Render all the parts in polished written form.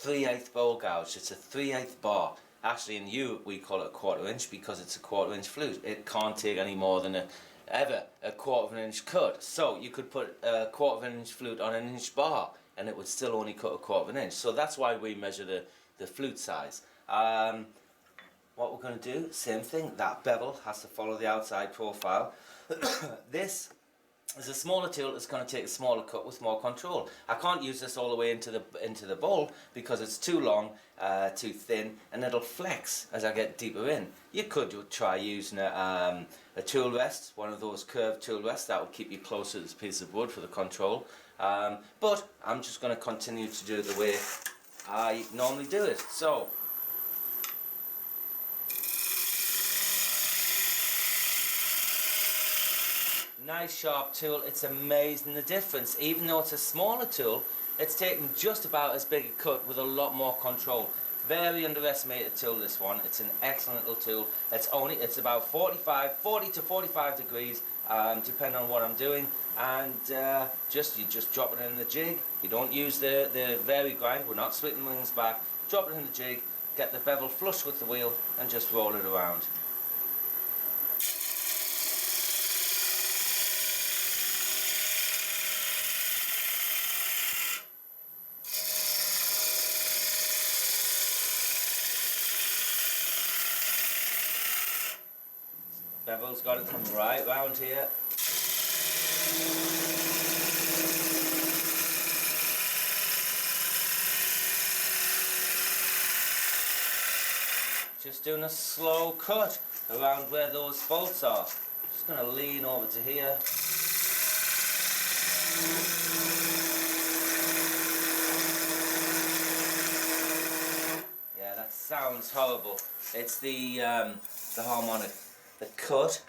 3/8 bowl gouge. It's a 3/8 bar. Actually, in Europe we call it a 1/4 inch because it's a 1/4 inch flute. It can't take any more than a 1/4 of an inch cut. So you could put a 1/4 of an inch flute on an inch bar and it would still only cut a 1/4 of an inch. So that's why we measure the flute size. What we're going to do, same thing, that bevel has to follow the outside profile. This is a smaller tool. It's going to take a smaller cut with more control. I can't use this all the way into the bowl because it's too long, too thin, and it'll flex as I get deeper in. You could try using a tool rest, one of those curved tool rests that will keep you closer to this piece of wood for the control. But I'm just going to continue to do it the way I normally do it. So. Nice sharp tool. It's amazing the difference. Even though it's a smaller tool, it's taking just about as big a cut with a lot more control. Very underestimated tool, this one. It's an excellent little tool. It's about 40 to 45 degrees, depending on what I'm doing, and you just drop it in the jig. You don't use the vary grind. We're not splitting wings back. Drop it in the jig, get the bevel flush with the wheel, and just roll it around. Bevel's got to come right round here. Just doing a slow cut around where those faults are. Just going to lean over to here. Yeah, that sounds horrible. It's the harmonic. The cut,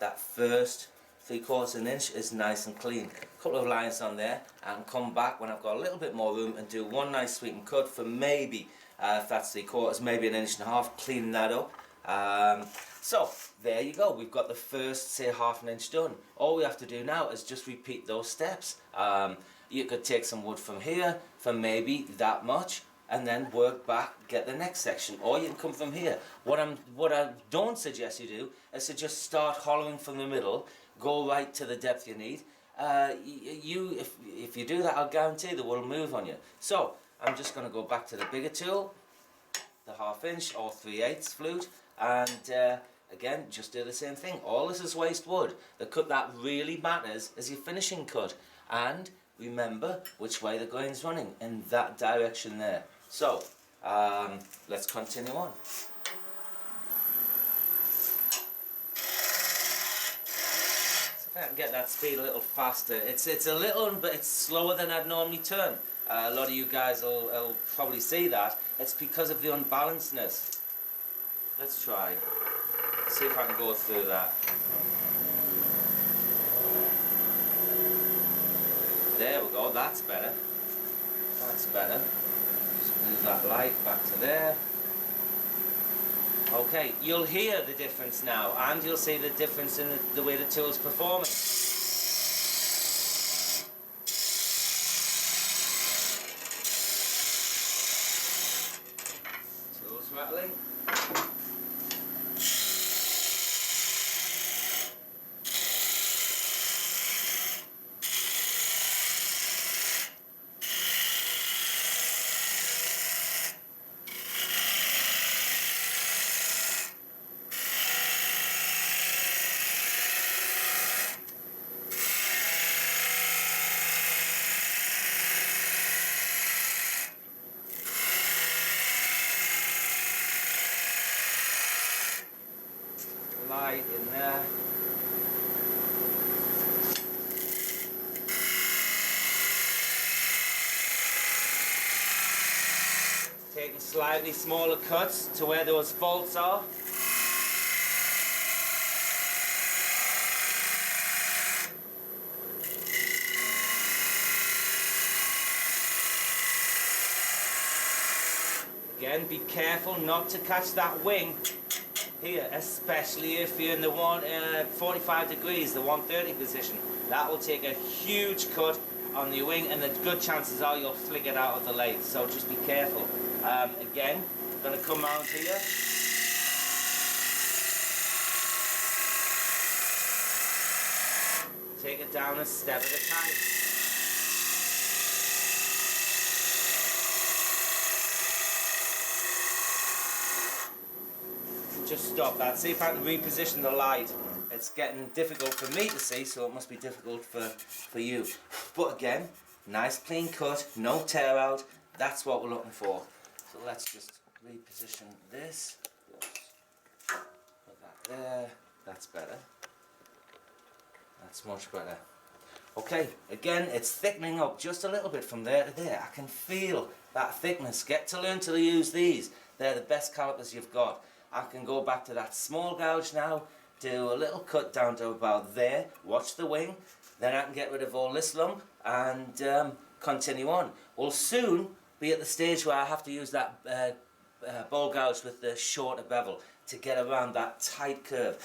that first 3/4 of an inch is nice and clean. A couple of lines on there, and come back when I've got a little bit more room and do one nice sweetened cut for maybe, if that's 3/4, maybe 1.5 inches, cleaning that up. So there you go, we've got the first, say, 1/2 inch done. All we have to do now is just repeat those steps. You could take some wood from here for maybe that much, and then work back, get the next section, or you can come from here. What I don't suggest you do is to just start hollowing from the middle, go right to the depth you need. If you do that, I'll guarantee the wood will move on you. So I'm just going to go back to the bigger tool, the 1/2 inch or 3/8 flute, and again, just do the same thing. All this is waste wood. The cut that really matters is your finishing cut, and remember which way the grain's running, in that direction there. So, let's continue on. So if I can get that speed a little faster. It's a little, but it's slower than I'd normally turn. A lot of you guys will probably see that. It's because of the unbalancedness. Let's try. See if I can go through that. There we go, that's better. That's better. Just move that light back to there. Okay, you'll hear the difference now, and you'll see the difference in the way the tool's performing. Tool's rattling. Light in there. Taking slightly smaller cuts to where those faults are. Again, be careful not to catch that wing here, especially if you're in the 45 degrees, the 130 position. That will take a huge cut on your wing, and the good chances are you'll flick it out of the lathe, so just be careful. Again, I'm going to come round here. Take it down a step at a time. Just stop that. See if I can reposition the light. It's getting difficult for me to see, so it must be difficult for you. But again, nice clean cut, no tear out. That's what we're looking for. So let's just reposition this. Put that there. That's better. That's much better. Okay, again, it's thickening up just a little bit from there to there. I can feel that thickness. Get to learn to use these. They're the best calipers you've got. I can go back to that small gouge now, do a little cut down to about there, watch the wing, then I can get rid of all this lump and continue on. We'll soon be at the stage where I have to use that bowl gouge with the shorter bevel to get around that tight curve.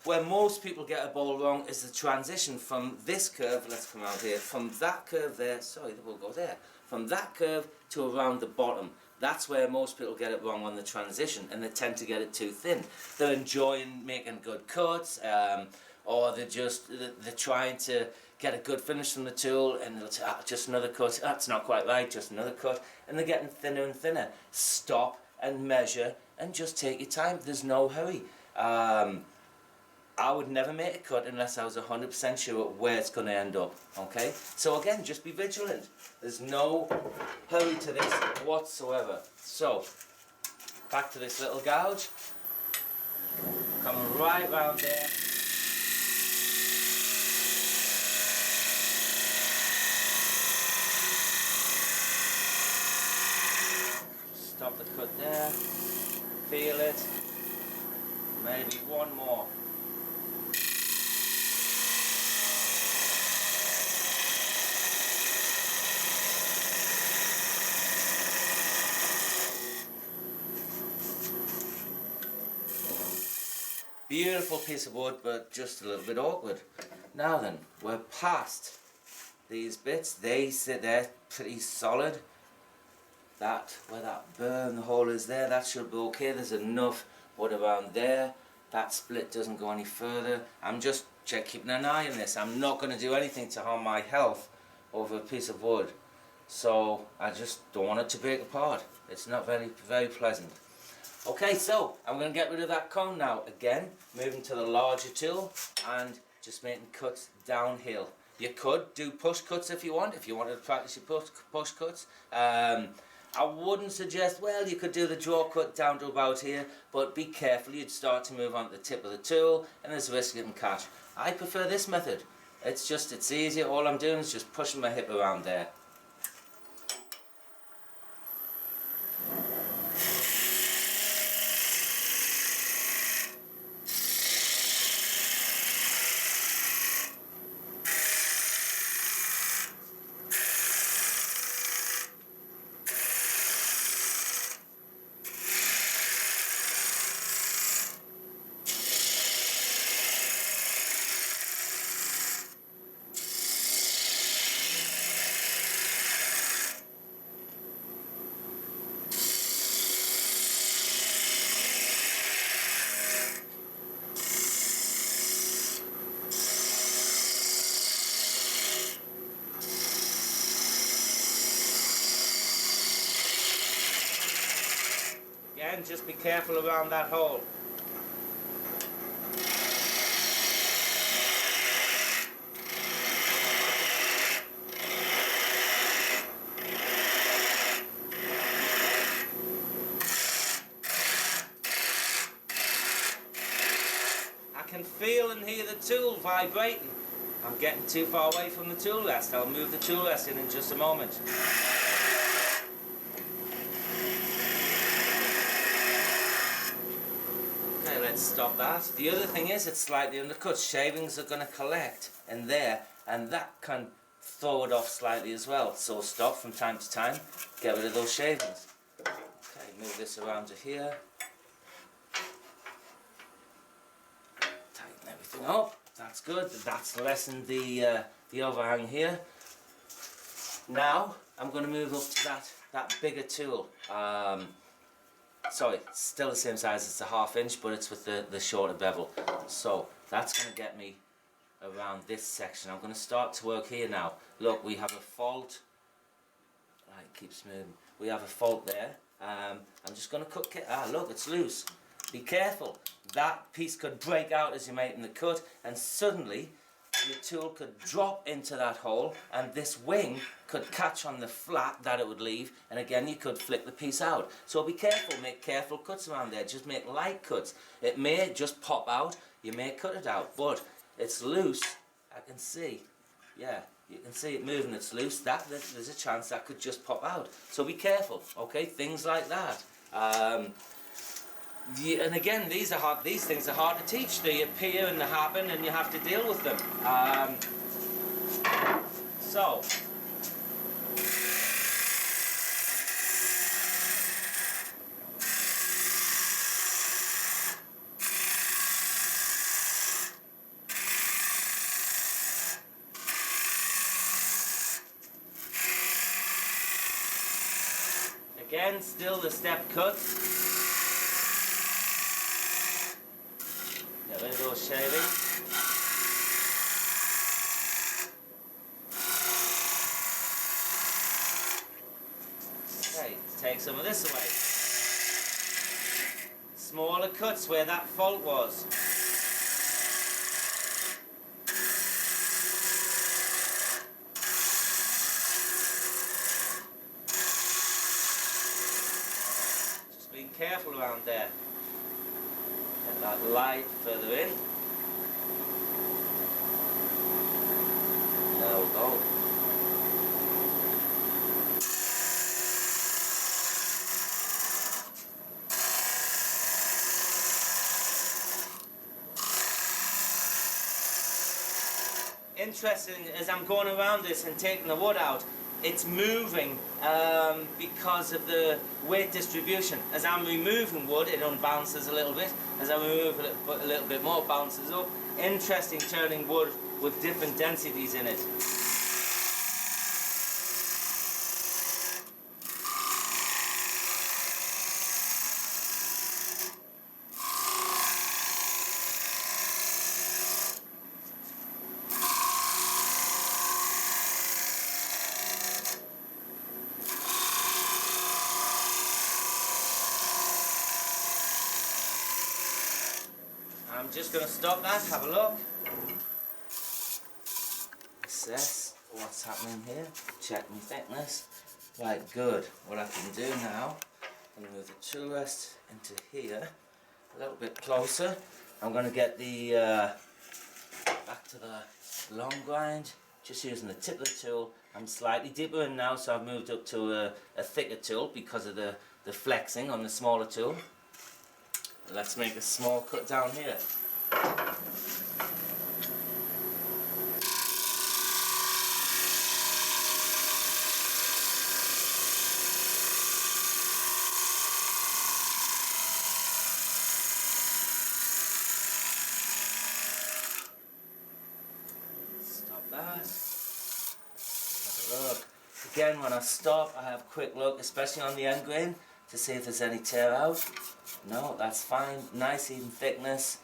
Where most people get a bowl wrong is the transition from this curve, let's come out here, from that curve there, sorry, we'll go there, from that curve to around the bottom. That's where most people get it wrong on the transition, and they tend to get it too thin. They're enjoying making good cuts, or they're trying to get a good finish from the tool, and they'll say, just another cut, that's not quite right, just another cut, and they're getting thinner and thinner. Stop and measure and just take your time. There's no hurry. I would never make a cut unless I was 100% sure where it's going to end up, okay? So again, just be vigilant. There's no hurry to this whatsoever. So, back to this little gouge. Coming right round there. Stop the cut there. Feel it. Maybe one more. Beautiful piece of wood, but just a little bit awkward. Now then, we're past these bits. They sit there pretty solid. That, where that burn hole is there, that should be okay. There's enough wood around there. That split doesn't go any further. I'm just keeping an eye on this. I'm not going to do anything to harm my health over a piece of wood. So I just don't want it to break apart. It's not very pleasant. Okay, so I'm going to get rid of that cone now. Again, moving to the larger tool and just making cuts downhill. You could do push cuts if you wanted to practice your push cuts. I wouldn't suggest, well, you could do the draw cut down to about here, but be careful, you'd start to move on to the tip of the tool and there's a risk you can catch. I prefer this method. It's easier. All I'm doing is just pushing my hip around there. Again, just be careful around that hole. I can feel and hear the tool vibrating. I'm getting too far away from the tool rest. I'll move the tool rest in just a moment. Okay, let's stop that. The other thing is it's slightly undercut. Shavings are going to collect in there, and that can throw it off slightly as well. So stop from time to time, get rid of those shavings. Okay, move this around to here. Tighten everything up. That's good. That's lessened the overhang here. Now I'm going to move up to that bigger tool. Sorry, it's still the same size, it's a 1/2 inch, but it's with the shorter bevel. So that's going to get me around this section. I'm going to start to work here now. Look, we have a fault. Right, it keeps moving. We have a fault there. I'm just going to cut. Look, it's loose. Be careful. That piece could break out as you're making the cut, and suddenly your tool could drop into that hole, and this wing could catch on the flat that it would leave, and again you could flick the piece out. So be careful, make careful cuts around there. Just make light cuts. It may just pop out, you may cut it out, but it's loose. I can see, yeah, you can see it moving. It's loose. There's a chance that could just pop out. So be careful, okay? Things like that. And again, these things are hard to teach. They appear and they happen, and you have to deal with them. So again, still the step cut. Get rid of those shavings. Okay, let's take some of this away. Smaller cuts where that fault was. Just being careful around there. Get that light further in. There we go. Interesting, as I'm going around this and taking the wood out, it's moving because of the weight distribution. As I'm removing wood, it unbalances a little bit. As I remove a little bit more, it bounces up. Interesting turning wood with different densities in it. I'm just going to stop that, have a look, assess what's happening here, check my thickness. Right, good. What I can do now, I'm going to move the tool rest into here, a little bit closer. I'm going to get the back to the long grind, just using the tip of the tool. I'm slightly deeper in now, so I've moved up to a thicker tool because of the flexing on the smaller tool. Let's make a small cut down here. Stop that. Have a look. Again, when I stop, I have a quick look, especially on the end grain, to see if there's any tear out. No, that's fine. Nice even thickness.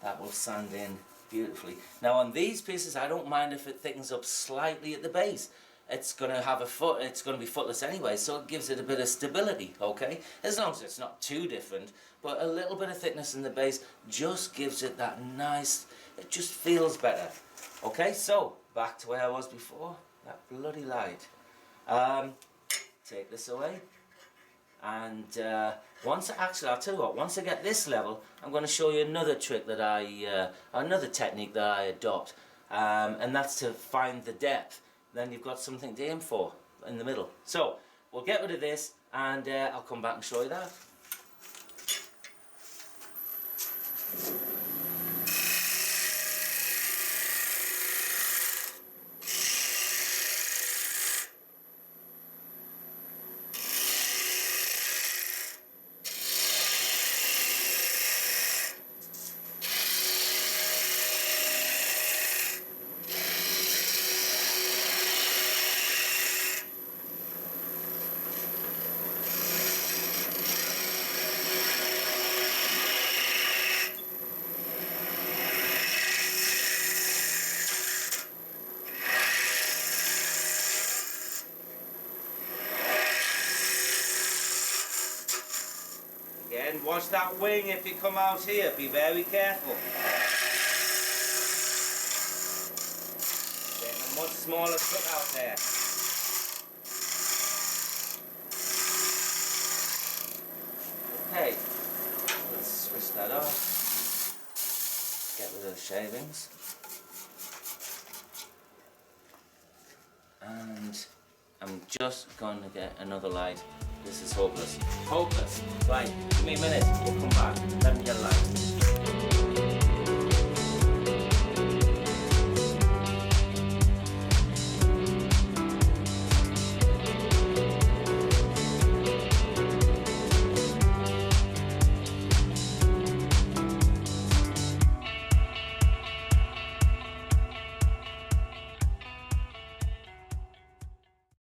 That will sand in beautifully. Now on these pieces, I don't mind if it thickens up slightly at the base. It's going to have it's going to be footless anyway, so it gives it a bit of stability, okay? As long as it's not too different, but a little bit of thickness in the base just gives it that nice, it just feels better. Okay, so back to where I was before, that bloody light. Take this away. And I'll tell you what, once I get this level, I'm going to show you another trick that another technique that I adopt, and that's to find the depth. Then you've got something to aim for in the middle. So, we'll get rid of this, and I'll come back and show you that. Watch that wing if you come out here. Be very careful. Getting a much smaller cut out there. Okay, let's switch that off. Get rid of the shavings. And I'm just going to get another light. This is hopeless. Hopeless. Right, give me a minute. We'll come back. Let me get a light.